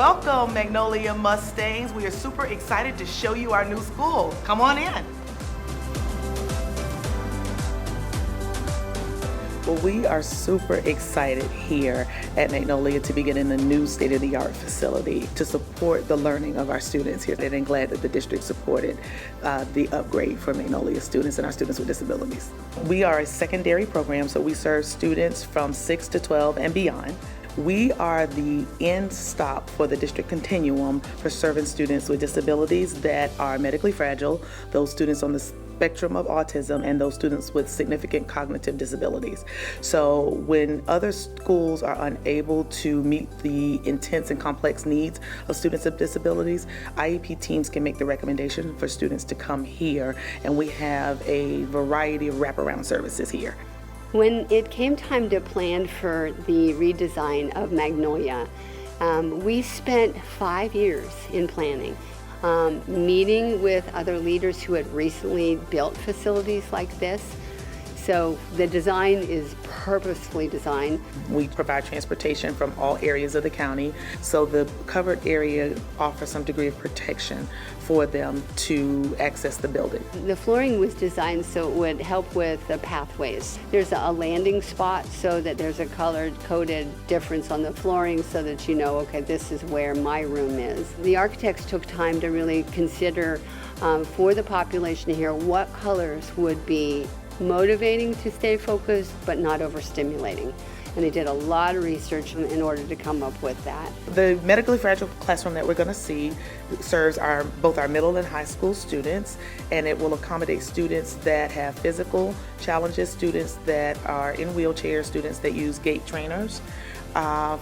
Welcome, Magnolia Mustangs. We are super excited to show you our new school. Come on in. Well, we are super excited here at Magnolia to begin in the new state-of-the-art facility to support the learning of our students here. And glad that the district supported the upgrade for Magnolia students and our students with disabilities. We are a secondary program, so we serve students from 6 to 12 and beyond. We are the end stop for the district continuum for serving students with disabilities that are medically fragile, those students on the spectrum of autism, and those students with significant cognitive disabilities. So when other schools are unable to meet the intense and complex needs of students with disabilities, IEP teams can make the recommendation for students to come here, and we have a variety of wraparound services here. When it came time to plan for the redesign of Magnolia, we spent 5 years in planning, meeting with other leaders who had recently built facilities like this. So the design is purposefully designed. We provide transportation from all areas of the county, so the covered area offers some degree of protection for them to access the building. The flooring was designed so it would help with the pathways. There's a landing spot so that there's a coded difference on the flooring so that you know, okay, this is where my room is. The architects took time to really consider for the population here what colors would be motivating to stay focused but not overstimulating. And they did a lot of research in order to come up with that. The medically fragile classroom that we're going to see serves both our middle and high school students, and it will accommodate students that have physical challenges, students that are in wheelchairs, students that use gait trainers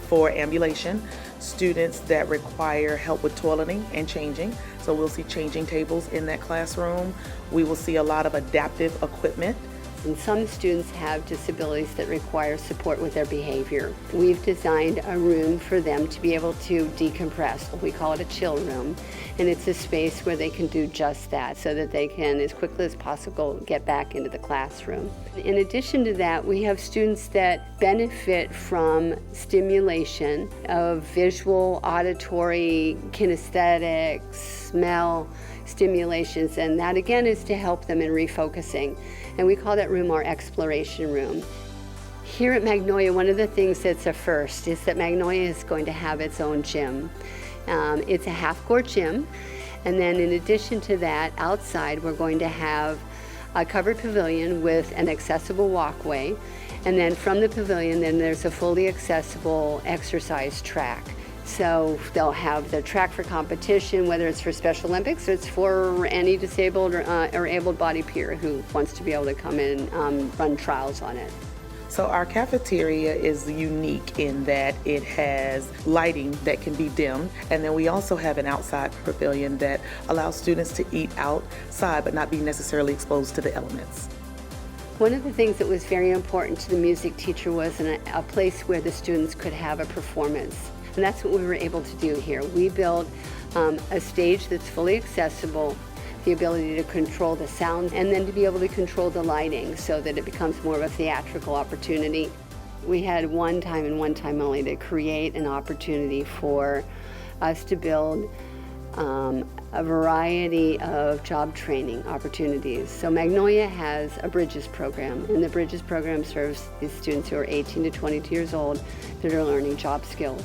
for ambulation, students that require help with toileting and changing. So we'll see changing tables in that classroom. We will see a lot of adaptive equipment. And some students have disabilities that require support with their behavior. We've designed a room for them to be able to decompress. We call it a chill room, and it's a space where they can do just that so that they can, as quickly as possible, get back into the classroom. In addition to that, we have students that benefit from stimulation of visual, auditory, kinesthetic, smell stimulations, and that again is to help them in refocusing. And we call that room our exploration room. Here at Magnolia, one of the things that's a first is that Magnolia is going to have its own gym. It's a half-court gym, and then in addition to that, outside we're going to have a covered pavilion with an accessible walkway, and then from the pavilion then there's a fully accessible exercise track. So they'll have the track for competition, whether it's for Special Olympics or it's for any disabled or able-bodied peer who wants to be able to come in and run trials on it. So our cafeteria is unique in that it has lighting that can be dimmed, and then we also have an outside pavilion that allows students to eat outside but not be necessarily exposed to the elements. One of the things that was very important to the music teacher was a place where the students could have a performance. And that's what we were able to do here. We built a stage that's fully accessible, the ability to control the sound, and then to be able to control the lighting so that it becomes more of a theatrical opportunity. We had one time and one time only to create an opportunity for us to build a variety of job training opportunities. So Magnolia has a Bridges program, and the Bridges program serves these students who are 18 to 22 years old that are learning job skills.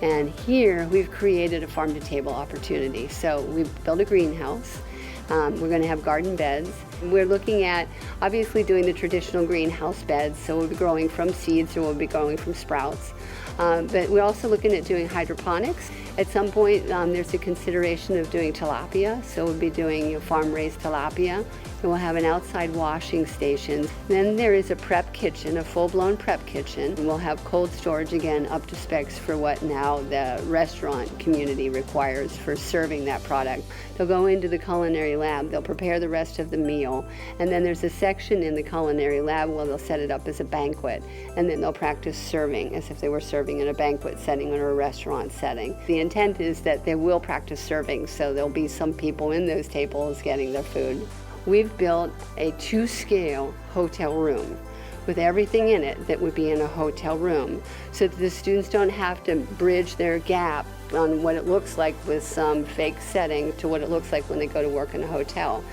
And here we've created a farm-to-table opportunity. So we've built a greenhouse. We're going to have garden beds. We're looking at obviously doing the traditional greenhouse beds, so we'll be growing from seeds or we'll be growing from sprouts. But we're also looking at doing hydroponics. At some point, there's a consideration of doing tilapia, so we'll be doing farm-raised tilapia. And we'll have an outside washing station. Then there is a prep kitchen, a full-blown prep kitchen. We'll have cold storage, again, up to specs for what now the restaurant community requires for serving that product. They'll go into the culinary lab, they'll prepare the rest of the meal, and then there's a section in the culinary lab where they'll set it up as a banquet, and then they'll practice serving as if they were serving in a banquet setting or a restaurant setting. The intent is that they will practice serving, so there'll be some people in those tables getting their food. We've built a 2-scale hotel room with everything in it that would be in a hotel room, so that the students don't have to bridge their gap on what it looks like with some fake setting to what it looks like when they go to work in a hotel.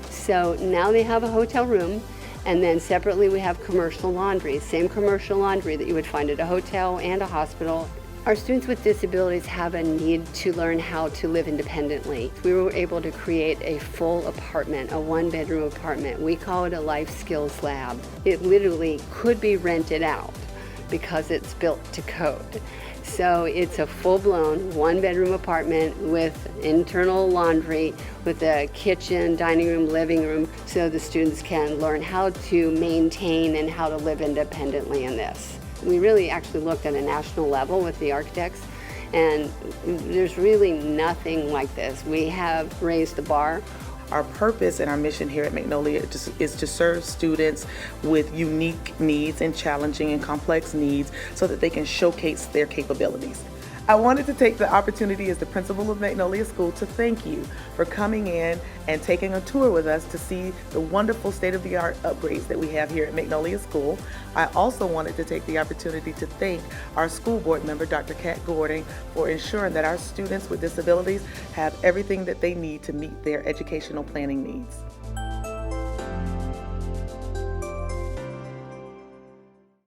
So now they have a hotel room, and then separately we have commercial laundry, same commercial laundry that you would find at a hotel and a hospital. Our students with disabilities have a need to learn how to live independently. We were able to create a full apartment, a one-bedroom apartment. We call it a life skills lab. It literally could be rented out because it's built to code. So it's a full-blown one-bedroom apartment with internal laundry, with a kitchen, dining room, living room, so the students can learn how to maintain and how to live independently in this. We really actually looked at a national level with the architects, and there's really nothing like this. We have raised the bar. Our purpose and our mission here at Magnolia is to serve students with unique needs and challenging and complex needs so that they can showcase their capabilities. I wanted to take the opportunity as the principal of Magnolia School to thank you for coming in and taking a tour with us to see the wonderful state-of-the-art upgrades that we have here at Magnolia School. I also wanted to take the opportunity to thank our school board member, Dr. Kat Gording, for ensuring that our students with disabilities have everything that they need to meet their educational planning needs.